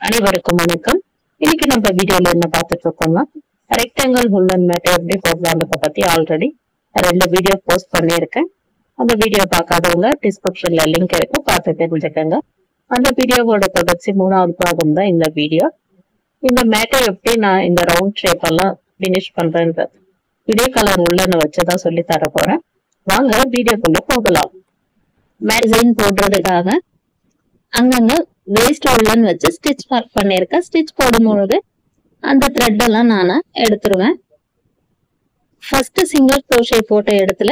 அனைவருக்கும் வணக்கம். இன்னைக்கு நம்ம வீடியோல என்ன பார்த்துட்டு இருக்கோம்னா ரெக்டாங்கிள் உல்லன் மேட் எப்படி போடலாம்ன்றத பத்தி ஆல்ரெடி 2 வீடியோ போஸ்ட் பண்ணியிருக்கேன். அந்த வீடியோ பார்க்காதவங்க டிஸ்கிரிப்ஷன்ல லிங்க் இருக்கு, பார்த்து தெரிஞ்சுக்கங்க. அந்த வீடியோவோட தொடர்ச்சி 3வது பாகம் தான் இந்த வீடியோ. இந்த மேட்டை எப்படி நான் இந்த ரவுண்ட் ஷேப் எல்லாம் பினிஷ் பண்றேன்றது இதே கலர் உள்ளன வச்சுதான் சொல்லி தர போறேன். வாங்க வீடியோக்குள்ள போகலாம். மேட் போடுறதுக்காக அங்கங்க வேஸ்ட் உள்ளன் வச்சு ஸ்டிச் மார்க் பண்ணிருக்கேன். ஸ்டிச் போடும்போது அந்த த்ரெட் எல்லாம் நான் எடுத்துருவேன். ஃபர்ஸ்ட் சிங்கிள் crochet போட்ட இடத்துல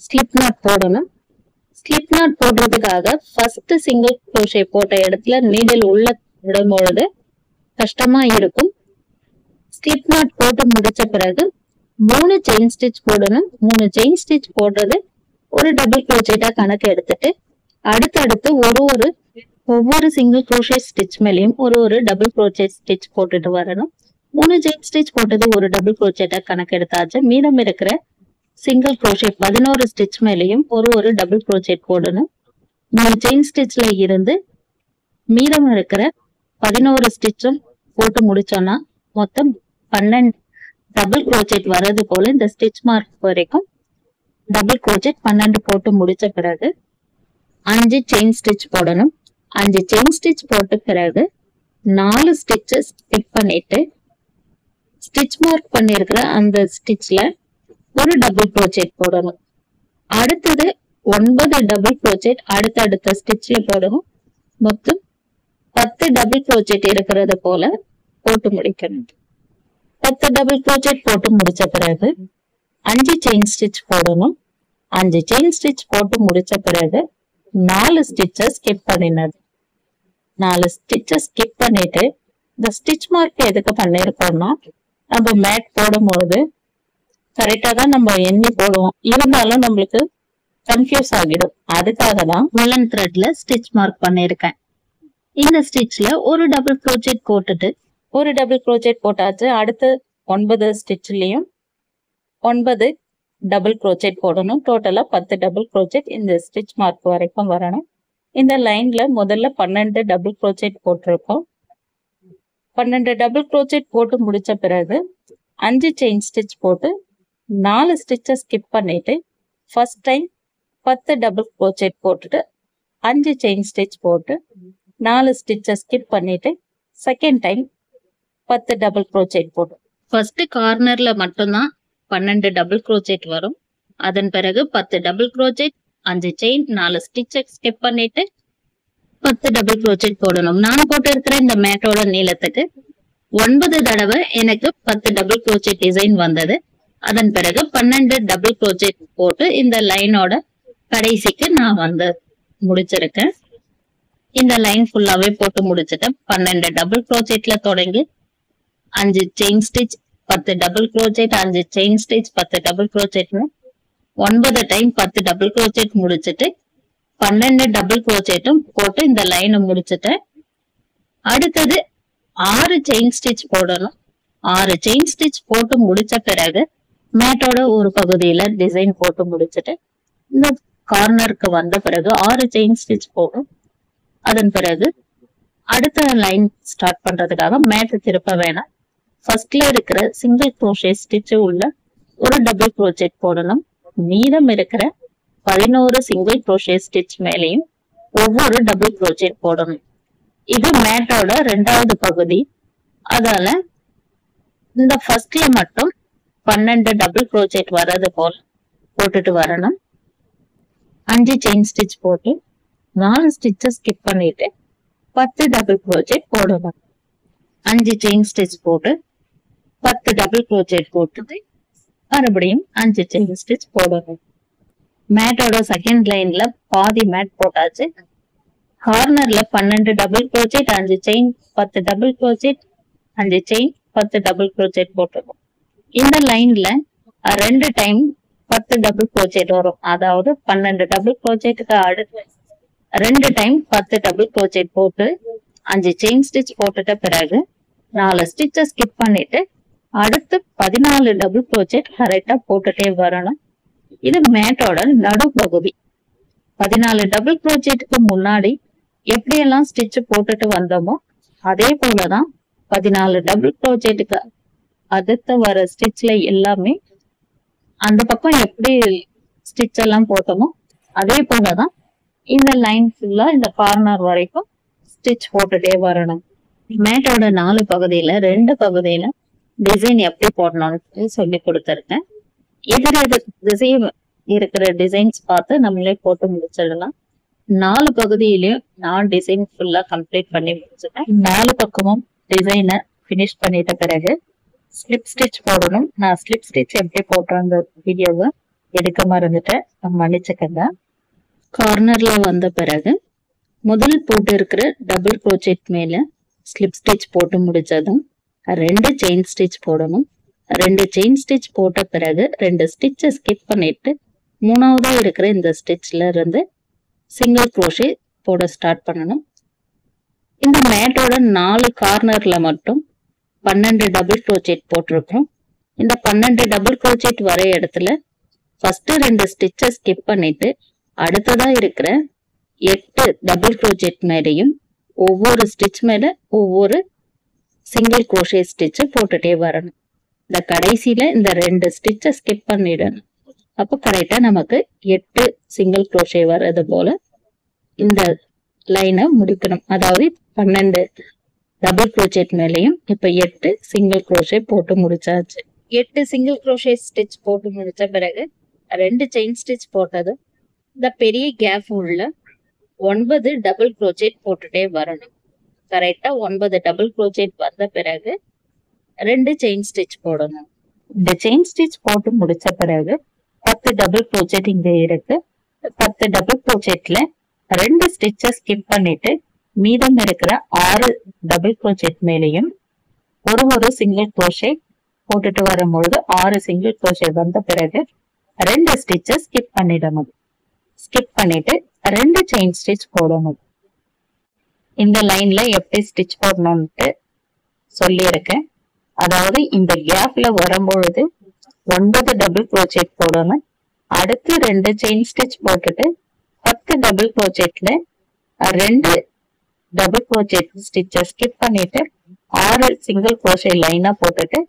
ஸ்லிப் நாட் போடணும். ஸ்லிப் நாட் போடுறதுக்காக ஃபர்ஸ்ட் சிங்கிள் crochet போட்ட இடத்துல நீடில் உள்ள விடும்பொழுது கஷ்டமா இருக்கும். ஸ்லிப் நாட் போட்டு முடிச்ச பிறகு 3 செயின் ஸ்டிச் போடணும். 3 செயின் ஸ்டிச் போடுறது ஒரு டபுள் crochet கணக்கு எடுத்துட்டு அடுத்தடுத்து ஒவ்வொரு சிங்கிள் crochet ஸ்டிச் மேலேயும் ஒரு டபுள் crochet ஸ்டிச் போட்டுட்டு வரணும். 3 செயின் ஸ்டிச் போட்டது ஒரு டபுள் crochet கணக்கு எடுத்தாச்சு. மீதம் இருக்கிற சிங்கிள் crochet 11 ஸ்டிச் மேலேயும் ஒரு டபுள் crochet போடணும். 3 செயின் ஸ்டிச்ல இருந்து மீதம் இருக்கிற 11 ஸ்டிச்சும் போட்டு முடிச்சோம்னா மொத்தம் 12 டபுள் crochet வர்றது போல இந்த ஸ்டிச் மார்க் வரைக்கும் டபுள் crochet 12 போட்டு முடிச்ச பிறகு 5 செயின் ஸ்டிச் போடணும். 5 செயின் ஸ்டிச் போட்ட பிறகு 4 ஸ்டிச்சஸ் ஸ்கிப் பண்ணிட்டு ஸ்டிச் மார்க் பண்ணிருக்கிற அந்த ஸ்டிச்ல ஒரு டபுள் crochet போடணும். அடுத்தது 9 டபுள் crochet அடுத்தடுத்த ஸ்டிச்ல போடணும். மொத்தம் 10 டபுள் crochet இருக்கிறது போல போட்டு முடிக்கணும். 10 டபுள் crochet போட்டு முடிச்ச பிறகு 5 செயின் ஸ்டிச் போடணும். 5 செயின் ஸ்டிச் போட்டு முடிச்ச பிறகு 4 ஸ்டிச்சஸ் ஸ்கிப் பண்ணினது. 4 ஸ்டிச்சஸ் ஸ்கிப் பண்ணிட்டு இந்த ஸ்டிச் மார்க் எதுக்கு பண்ணிருக்கோம்னா நம்ம மேட் போடும்போது கரெக்டா தான் நம்ம எண்ணி போடுவோம், இருந்தாலும் நம்மளுக்கு கன்ஃபியூஸ் ஆகிடும். அதுக்காக தான் உள்ளன் த்ரெட்ல ஸ்டிச் மார்க் பண்ணிருக்கேன். இந்த ஸ்டிச்ல ஒரு டபுள் crochet போட்டுட்டு ஒரு டபுள் crochet போட்டாச்சு. அடுத்து 9 ஸ்டிச்லயும் 9 டபுள் crochet போடணும். டோட்டலா 10 டபுள் crochet இந்த ஸ்டிச் மார்க் வரைக்கும் வரணும். இந்த லைன்ல முதல்ல 12 டபுள் crochet போட்டிருக்கோம். 12 டபுள் crochet போட்டு முடிச்ச பிறகு 5 செயின் ஸ்டிச் போட்டு 4 ஸ்டிச்சஸ் ஸ்கிப் பண்ணிட்டு ஃபர்ஸ்ட் டைம் 10 டபுள் crochet போட்டுட்டு 5 செயின் ஸ்டிச் போட்டு 4 ஸ்டிச்சஸ் ஸ்கிப் பண்ணிட்டு செகண்ட் டைம் 10 டபுள் crochet போட்டு ஃபர்ஸ்ட் கார்னர்ல மட்டும்தான் 12 டபுள் crochet வரும். அதன் பிறகு 10 double crochet 5 chain 4 stitches skip பண்ணிட்டு 10 டபுள் crochet போடணும். நான் போட்டு இருக்கிற இந்த மேட்டோட நீளத்துக்கு 9 தடவை எனக்கு 10 டபுள் crochet டிசைன் வந்தது. அதன் பிறகு 12 டபுள் crochet போட்டு இந்த லைனோட கடைசிக்கு நான் முடிச்சிருக்கேன். இந்த லைன் ஃபுல்லாவே போட்டு முடிச்சிட்டேன். 12 டபுள் crochetல தொடங்கி 5 chain stitch 10 double crochet 5 chain stitch 10 double crochet 9 time 10 double crochet முடிச்சிட்டு 12 டபுள் crochetம் போட்டு இந்த லைனை முடிச்சிட்டேன். அடுத்தது 6 செயின் ஸ்டிச் போடணும். 6 செயின் ஸ்டிச் போட்டு முடிச்ச பிறகு மேட்டோட ஒரு பகுதியில டிசைன் போட்டு முடிச்சிட்டு இந்த கார்னருக்கு வந்த பிறகு 6 செயின் ஸ்டிச் போடும். அதன் பிறகு அடுத்த லைன் ஸ்டார்ட் பண்றதுக்காக மேட் திருப்ப வேணாம். ஃபர்ஸ்ட்ல இருக்கிற சிங்கிள் crochet ஸ்டிச் உள்ள ஒரு டபுள் crochet போடணும். மீதம் இருக்கிற 11 சிங்கிள் crochet ஸ்டிச் மேலேயும் ஒவ்வொரு டபுள் crochet போடணும். இது மேட்டோட 2வது பகுதி. அதால இந்த ஃபர்ஸ்ட்ல மட்டும் 12 டபுள் crochet வர்றது போல போட்டுட்டு வரணும். 5 செயின் ஸ்டிச் போட்டு 4 ஸ்டிச்சஸ் ஸ்கிப் பண்ணிட்டு 10 டபுள் crochet போடணும். 5 செயின் ஸ்டிச் போட்டு 10 டபுள் crochet போட்டு மறுபடியும் 5 செயின் ஸ்டிச் போடணும். மேட்டோட செகண்ட் லைன்ல பாதி மேட் போட்டாச்சு. கார்னர்ல 12 double crochet 5 chain 10 double crochet 5 chain 10 double crochet போட்டிருக்கோம். இந்த லைன்ல 2 டைம் 10 டபுள் crochet வரும். அதாவது 12 டபுள் crochetக்கு அடுத்து 2 டைம் 10 டபுள் crochet போட்டு 5 செயின் ஸ்டிச் போட்டுட்ட பிறகு 4 ஸ்டிச்சஸ் ஸ்கிப் பண்ணிட்டு அடுத்து 14 டபுள் crochet கரெக்டா போட்டுட்டே வரணும். இது மேட்டோட நடு பகுதி. 14 டபுள் crochetக்கு முன்னாடி எப்படியெல்லாம் ஸ்டிச் போட்டுட்டு வந்தோமோ அதே போலதான் 14 டபுள் க்ரோச்செட்டுக்கு அடுத்து வர ஸ்டிச்ல எல்லாமே அந்த பக்கம் எப்படி ஸ்டிச் எல்லாம் போட்டோமோ அதே போலதான் இந்த லைன் ஃபுல்லா இந்த கார்னர் வரைக்கும் ஸ்டிச் போட்டுட்டே வரணும். மேட்டோட 4 பகுதியில 2 பகுதியில டிசைன் எப்படி போடணும்னு சொல்லி கொடுத்துருக்கேன். எதிர் எதிர் திசையும் இருக்கிற டிசைன்ஸ் பார்த்து நம்மளே போட்டு முடிச்சிடலாம். 4 பகுதியிலயும் நான் டிசைன் ஃபுல்லா கம்ப்ளீட் பண்ணி முடிச்சிட்டேன். 4 பக்கமும் டிசைனை பினிஷ் பண்ணிட்ட பிறகு ஸ்லிப் ஸ்டிச் போடணும். நான் ஸ்லிப் ஸ்டிச் எப்படி போட்டேன் அந்த வீடியோவை எடுக்க மறந்துட்டேன், மன்னிச்சுக்கங்க. கார்னர்ல வந்த பிறகு முதல் போட்டு இருக்கிற டபுள் க்ரோச்செட் மேல ஸ்லிப் ஸ்டிச் போட்டு முடிச்சதும் 2 செயின் ஸ்டிச் போடணும். 2 செயின் ஸ்டிச் போட்ட பிறகு 2 ஸ்டிச்சை ஸ்கிப் பண்ணிட்டு 3ஆவதா இருக்கிற இந்த ஸ்டிச்ல இருந்து சிங்கிள் க்ரோஷே போட ஸ்டார்ட் பண்ணணும். இந்த மேட்டோட 4 கார்னர்ல மட்டும் 12 டபுள் க்ரோச்செட் போட்டிருக்கோம். இந்த 12 டபுள் க்ரோச்செட் வர இடத்துல ஃபர்ஸ்ட் 2 ஸ்டிச்சை ஸ்கிப் பண்ணிட்டு அடுத்ததா இருக்கிற 8 டபுள் க்ரோச்செட் மேலையும் ஒவ்வொரு ஸ்டிச் மேல ஒவ்வொரு சிங்கிள் க்ரோஷே ஸ்டிச் போட்டுட்டே வரணும். இந்த கடைசியில இந்த 2 ஸ்டிச்சை ஸ்கிப் பண்ணிடணும். அப்போ கரெக்டா நமக்கு 8 சிங்கிள் க்ரோஷே வர்றது போல இந்த லைனை முடிக்கணும். அதாவது 12 டபுள் க்ரோச்செட் மேலையும் இப்ப 8 சிங்கிள் க்ரோஷே போட்டு முடிச்சாச்சு. 8 சிங்கிள் க்ரோஷே ஸ்டிச் போட்டு முடிச்ச பிறகு 2 செயின் ஸ்டிச் போட்டது இந்த பெரிய கேப் உள்ள 9 டபுள் க்ரோச்செட் போட்டுட்டே வரணும். கரெக்டா 9 டபுள் க்ரோச்செட் வந்த பிறகு 2 செயின் ஸ்டிச் போடணும். இந்த செயின் ஸ்டிச் போட்டு முடிச்ச பிறகு 10 டபுள் க்ரோச்செட் இங்க இருக்கு. 10 டபுள் க்ரோச்செட்ல 2 ஸ்டிச்சை ஸ்கிப் பண்ணிட்டு மீதம் இருக்கிற 6 டபுள் க்ரோச்செட் மேலையும் ஒரு சிங்கிள் க்ரோஷே போட்டுட்டு வரும்பொழுது 6 சிங்கிள் க்ரோஷே வந்த பிறகு 2 ஸ்டிச்சை ஸ்கிப் பண்ணிடணும். ஸ்கிப் பண்ணிட்டு 2 செயின் ஸ்டிச் போடணும். இந்த லைன்ல எப்படி ஸ்டிச் போடணும்ட்டு சொல்லியிருக்கேன். அதாவது இந்த கேப்ல வரும்பொழுது 9 டபுள் க்ரோச்செட் போடணும். அடுத்து 2 செயின் ஸ்டிச் போட்டுட்டு 10 டபுள் க்ரோச்செட்ல 2 டபுள் க்ரோச்செட் ஸ்டிச்சை ஸ்கிப் பண்ணிட்டு 6 சிங்கிள் க்ரோஷே லைனா போட்டுட்டு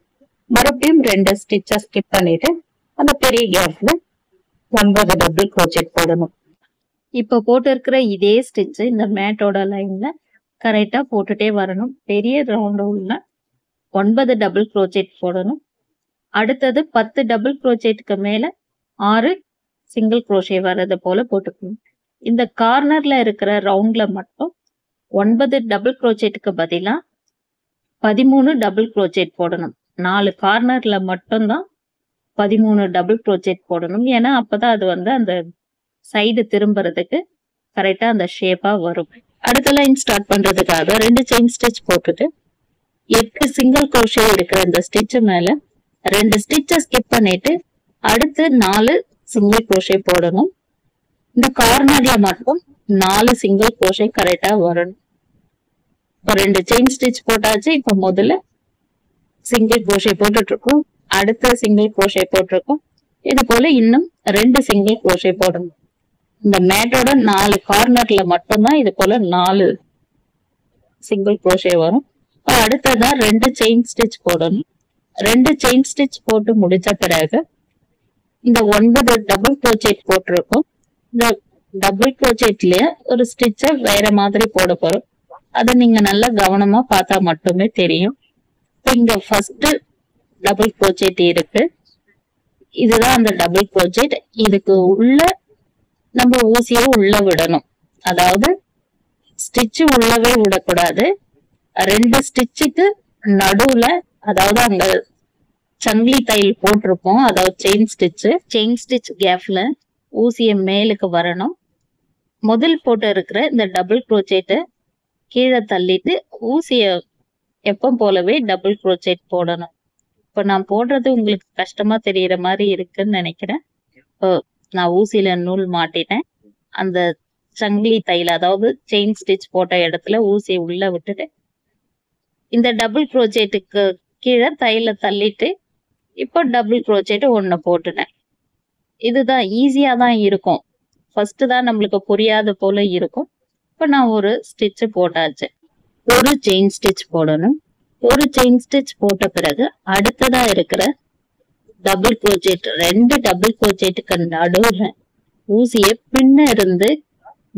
மறுபடியும் 2 ஸ்டிச்சை ஸ்கிப் பண்ணிட்டு அந்த பெரிய கேப்ல 9 டபுள் க்ரோச்செட் போடணும். இப்ப போட்டு இருக்கிற இதே ஸ்டிச் இந்த மேட்டோட லைன்ல கரெக்டா போட்டுட்டே வரணும். பெரிய ரவுண்ட் உள்ள 9 டபுள் க்ரோச்செட் போடணும். அடுத்தது 10 டபுள் க்ரோச்செட்டுக்கு மேல 6 சிங்கிள் க்ரோஷே வர்றது போல போட்டுக்கணும். இந்த கார்னர்ல இருக்கிற ரவுண்ட்ல மட்டும் 9 டபுள் க்ரோச்செட்டுக்கு பதிலா 13 டபுள் க்ரோச்செட் போடணும். 4 கார்னர்ல மட்டும்தான் 13 டபுள் க்ரோச்செட் போடணும். ஏன்னா அப்பதான் அது அந்த சைடு திரும்புறதுக்கு கரெக்டா அந்த ஷேப்பா வரும். அடுத்த லைன் ஸ்டார்ட் பண்றதுக்காக 2 செயின் ஸ்டிச் போட்டுட்டு 8 சிங்கிள் க்ரோஷே இருக்கிற இந்த ஸ்டிச் மேல 2 ஸ்டிச்சை ஸ்கிப் பண்ணிட்டு அடுத்து 4 சிங்கிள் க்ரோஷே போடணும். இந்த கார்னர்ல மட்டும் 4 சிங்கிள் க்ரோஷே கரெக்டா வரணும். இப்போ 2 செயின் ஸ்டிச் போட்டாச்சு. இப்ப முதல்ல சிங்கிள் க்ரோஷே போட்டுட்டு இருக்கோம், அடுத்த சிங்கிள் க்ரோஷே போட்டிருக்கோம். இது போல இன்னும் 2 சிங்கிள் க்ரோஷே போடணும். இந்த மேட்டோட 4 கார்னர்ல மட்டும்தான் இது போல 4 சிங்கிள் க்ரோஷே வரும். அடுத்ததா 2 செயின் ஸ்டிச் போடணும். 2 செயின் ஸ்டிச் போட்டு முடிச்ச பிறகு இந்த 9 டபுள் க்ரோச்செட் போட்டிருக்கோம். இந்த டபுள் க்ரோச்செட்லயே ஒரு ஸ்டிச்சை வேற மாதிரி போட போறோம். அதை நீங்க நல்லா கவனமா பார்த்தா மட்டுமே தெரியும். இங்க ஃபர்ஸ்ட் டபுள் க்ரோச்செட் இருக்கு. இதுதான் அந்த டபுள் க்ரோச்செட். இதுக்கு உள்ள நம்ம ஊசியை உள்ள விடணும். அதாவது ஸ்டிச் உள்ளவே விடக்கூடாது. 2 ஸ்டிச்சுக்கு நடுவுல, அதாவது அங்க சங்கிலி தையல் போட்டிருப்போம், அதாவது செயின் ஸ்டிச் கேப்ல ஊசிய மேலுக்கு வரணும். முதல் போட்டு இருக்கிற இந்த டபுள் க்ரோச்செட்டை கீழே தள்ளிட்டு ஊசிய எப்ப போலவே டபுள் க்ரோச்செட் போடணும். இப்ப நான் போடுறது உங்களுக்கு கஷ்டமா தெரியற மாதிரி இருக்குன்னு நினைக்கிறேன். இப்போ நான் ஊசியில நூல் மாட்டிட்டேன். அந்த சங்கிலி தையல், அதாவது செயின் ஸ்டிச் போட்ட இடத்துல ஊசியை உள்ள விட்டுட்டு இந்த டபுள் க்ரோச்செட்டுக்கு கீழே தையல தள்ளிட்டு இப்போ டபுள் க்ரோச்செட் 1 போட்டுட்டேன். இதுதான் ஈஸியா தான் இருக்கும். ஃபர்ஸ்ட் தான் நம்மளுக்கு புரியாத போல இருக்கும். இப்ப நான் ஒரு ஸ்டிச் போட்டாச்சு. ஒரு செயின் ஸ்டிச் போடணும். ஒரு செயின் ஸ்டிச் போட்ட பிறகு அடுத்ததா இருக்கிற டபுள் குரோச்செட், 2 டபுள் குரோச்செட்டுக்கு நடுவுல ஊசியை பின்ன இருந்து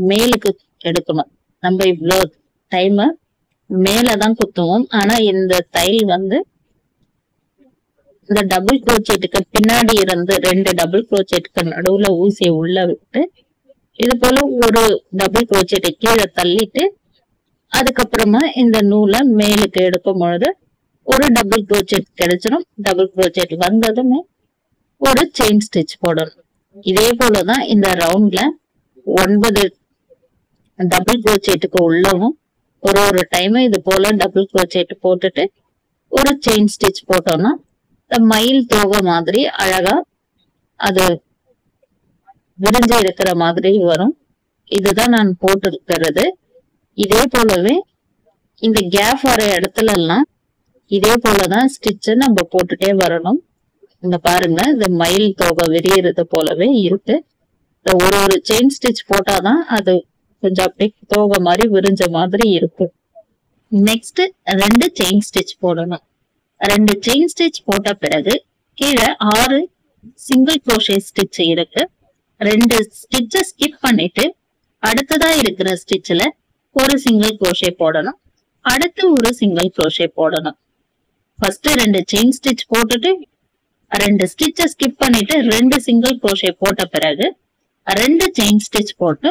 மேலுக்கு எடுக்கணும். நம்ம இவ்வளோ டைம் மேலதான் குத்துவோம். ஆனா இந்த தையல் வந்து இந்த டபுள் குரோச்செட்டுக்கு பின்னாடி இருந்து 2 டபுள் குரோச்செட்டுக்கு நடுவுல ஊசியை உள்ள விட்டு இது போல ஒரு டபுள் குரோச்செட்டை கீழே தள்ளிட்டு அதுக்கப்புறமா இந்த நூலை மேலுக்கு எடுக்கும் பொழுது ஒரு டபுள் குரோச்செட் கிடைச்சிடும். டபுள் குரோச்செட் வந்ததுமே ஒரு செயின் ஸ்டிச் போடணும். இதே போலதான் இந்த ரவுண்ட்ல 9 டபுள் குரோச்செட்டுக்கு உள்ளவும் ஒரு டைம் இது போல டபுள் குரோச்செட் போட்டுட்டு ஒரு செயின் ஸ்டிச் போட்டோம்னா இந்த மயில் தோகை மாதிரி அழகா அது விரிஞ்சு இருக்கிற மாதிரி வரும். இதுதான் நான் போட்டிருக்கிறது. இதே போலவே இந்த கேப் வர இடத்துல எல்லாம் இதே போலதான் ஸ்டிச் நம்ம போட்டுட்டே வரணும். இந்த பாருங்க, இந்த மயில் தோகை விரியறது போலவே இருக்கு. ஒரு செயின் ஸ்டிச் போட்டாதான் அது கொஞ்சம் அப்படியே தோகை மாதிரி விரிஞ்ச மாதிரி இருக்கு. நெக்ஸ்ட் 2 செயின் ஸ்டிச் போடணும். 2 செயின் ஸ்டிச் போட்ட பிறகு கீழே 6 சிங்கிள் குரோஷே ஸ்டிச் இருக்கு. 2 ஸ்டிச்சை ஸ்கிப் பண்ணிட்டு அடுத்ததா இருக்கிற ஸ்டிச்ல ஒரு சிங்கிள் குரோஷே போடணும். அடுத்து ஒரு சிங்கிள் குரோஷே போடணும். ஃபர்ஸ்ட் 2 செயின் ஸ்டிச் போட்டுட்டு 2 ஸ்டிச்சை ஸ்கிப் பண்ணிட்டு 2 சிங்கிள் குரோஷே போட்ட பிறகு 2 செயின் ஸ்டிச் போட்டு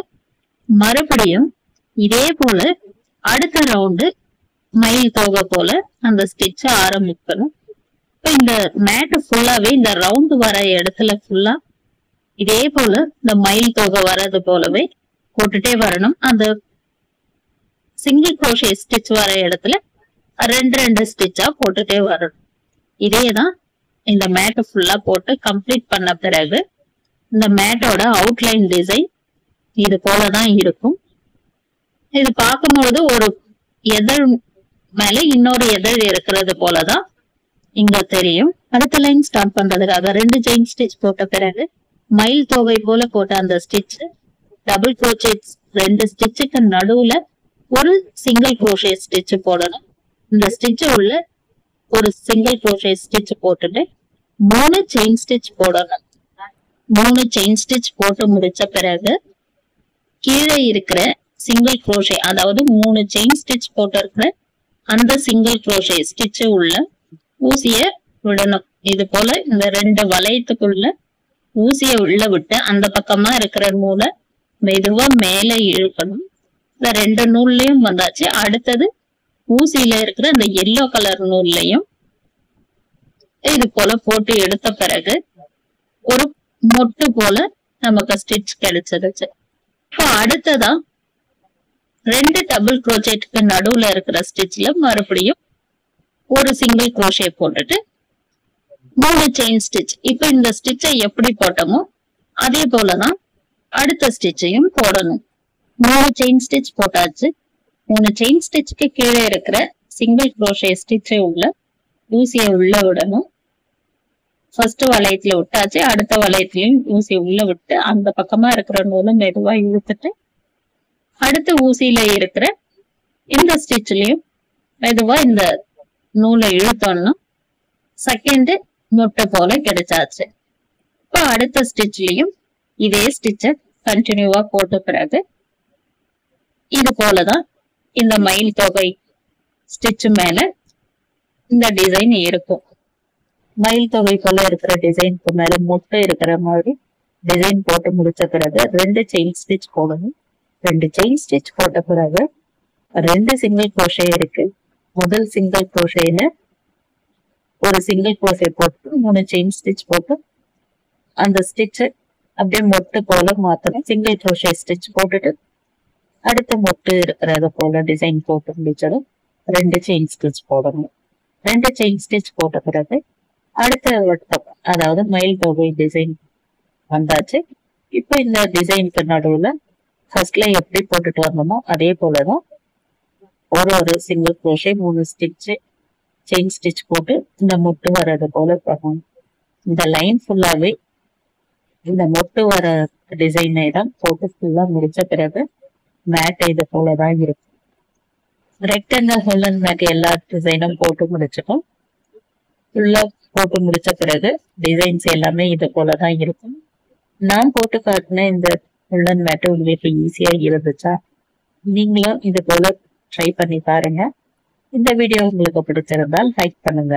மறுபடியும் இதே போல அடுத்த ரவுண்டு மயில் தோகை போல அந்த ஸ்டிச்ச ஆரம்பிக்கணும். இப்ப இந்த மேட் ஃபுல்லாவே இந்த ரவுண்டு வர இடத்துல ஃபுல்லா இதே போல இந்த மயில் தோகை வர்றது போலவே போட்டுட்டே வரணும். அந்த சிங்கிள் குரோஷே ஸ்டிச் வர இடத்துல 2 ஸ்டிச்சா போட்டுட்டே வரணும். இதேதான் இந்த மேட் ஃபுல்லா போட்டு கம்ப்ளீட் பண்ண பிறகு இந்த மேட்டோட அவுட்லைன் டிசைன் இது போலதான் இருக்கும். இது பார்க்கும்போது ஒரு எதழ் மேல இன்னொரு எதழ் இருக்கிறது போலதான் இங்க தெரியும். அடுத்த லைன் ஸ்டார்ட் பண்றதுக்காக 2 செயின் ஸ்டிச் போட்ட பிறகு மயில் தோகை போல போட்ட அந்த ஸ்டிச் டபுள் குரோச்செட் 2 ஸ்டிச்சுக்கு நடுவுல ஒரு சிங்கிள் குரோஷே ஸ்டிச் போடணும். இந்த ஸ்டிச் உள்ள ஒரு சிங்கிள் குரோஷே ஸ்டிச் போட்டுட்டு 3 செயின் ஸ்டிச் போடணும். 3 செயின் ஸ்டிச் போட்டு முடிச்ச பிறகு கீழே இருக்கிற சிங்கிள் குரோஷே, அதாவது 3 செயின் ஸ்டிச் போட்டு இருக்கிற அந்த சிங்கிள் குரோஷே ஸ்டிச் உள்ள ஊசிய விடணும். இது போல இந்த 2 வளையத்துக்குள்ள ஊசிய உள்ள விட்டு அந்த பக்கமா இருக்கிற நூலை மெதுவா மேல இழுக்கணும். இந்த 2 நூல்லையும் வந்தாச்சு. அடுத்தது ஊசியில இருக்கிற இந்த எல்லோ கலர் நூல்லையும் இது போல போட்டு எடுத்த பிறகு ஒரு மொட்டு போல நமக்கு ஸ்டிச் கிடைச்சிருச்சு. இப்போ அடுத்ததா 2 டபுள் குரோச்செட்டுக்கு நடுவுல இருக்கிற ஸ்டிச்ல மறுபடியும் ஒரு சிங்கிள் குரோஷே போட்டுட்டு 3 செயின் ஸ்டிச். இப்ப இந்த ஸ்டிச்சை எப்படி போட்டோமோ அதே போலதான் அடுத்த ஸ்டிச்சையும் போடணும். 3 செயின் ஸ்டிச் போட்டாச்சு. 3 செயின் ஸ்டிச்சுக்கு கீழே இருக்கிற சிங்கிள் குரோஷே ஸ்டிச்சை உள்ள ஊசியை உள்ள விடணும். ஃபர்ஸ்ட் வளையத்துல விட்டாச்சு. அடுத்த வளையத்திலையும் ஊசியை உள்ள விட்டு அந்த பக்கமா இருக்கிற நூலை மெதுவா இழுத்துட்டு அடுத்த ஊசியில இருக்கிற இந்த ஸ்டிச்லயும் மெதுவா இந்த நூலை இழுத்தோம்னா செகண்ட் மொட்டை போல கிடைச்சாச்சு. இப்போ அடுத்த ஸ்டிச்லயும் இதே ஸ்டிச்ச கண்டினியூவா போட்ட பிறகு இது போலதான் இந்த மயில் தொகை ஸ்டிச் மேல இந்த டிசைன் இருக்கும். மயில் தொகை போல இருக்கிற டிசைனுக்கு மேல மொட்டை இருக்கிற மாதிரி டிசைன் போட்டு முடிச்ச பிறகு 2 செயின் ஸ்டிச் போடணும். 2 செயின் ஸ்டிச் போட்ட பிறகு 2 சிங்கிள் குரோஷே இருக்கு. முதல் சிங்கிள் குரோஷேல ஒரு சிங்கிள் குரோஷே போட்டு 3 செயின் ஸ்டிச் போட்டு அந்த ஸ்டிச்சை அப்படியே மொட்டு போல மாத்தணும். சிங்கிள் குரோஷே ஸ்டிச் போட்டுட்டு அடுத்த மொட்டு இருக்கிறத போல டிசைன் போட்டு முடிச்சதும் 2 செயின் ஸ்டிச் போடணும். 2 செயின் ஸ்டிச் போட்ட பிறகு அடுத்த வட்டம், அதாவது மயில் தொகை டிசைன் வந்தாச்சு. இப்போ இந்த டிசைனுக்கு நடுவுல ஃபர்ஸ்ட்ல எப்படி போட்டுட்டு வந்தோமோ அதே போலதான் ஒரு single crochet 3 stitch chain stitch போட்டு இந்த மொட்டு வர்றது போல பண்ணணும். இந்த லைன் ஃபுல்லாவே இந்த மொட்டு வர டிசைனை தான் போட்டு ஃபுல்லா முடிச்ச பிறகு மேட் இது போலதான் இருக்கும். ரெக்டாங்கிள் ஹோல்டன் மேட் எல்லா டிசைனும் போட்டு முடிச்சிட்டோம். ஃபுல்லா போட்டு முடிச்ச பிறகு டிசைன்ஸ் எல்லாமே இது போலதான் இருக்கும். நான் போட்டு காட்டின இந்த ஹோல்டன் மேட் உங்களுக்கு ஈஸியா இருந்துச்சா? நீங்களும் இது போல ட்ரை பண்ணி பாருங்க. இந்த வீடியோ உங்களுக்கு பிடிச்சிருந்தால் லைக் பண்ணுங்க.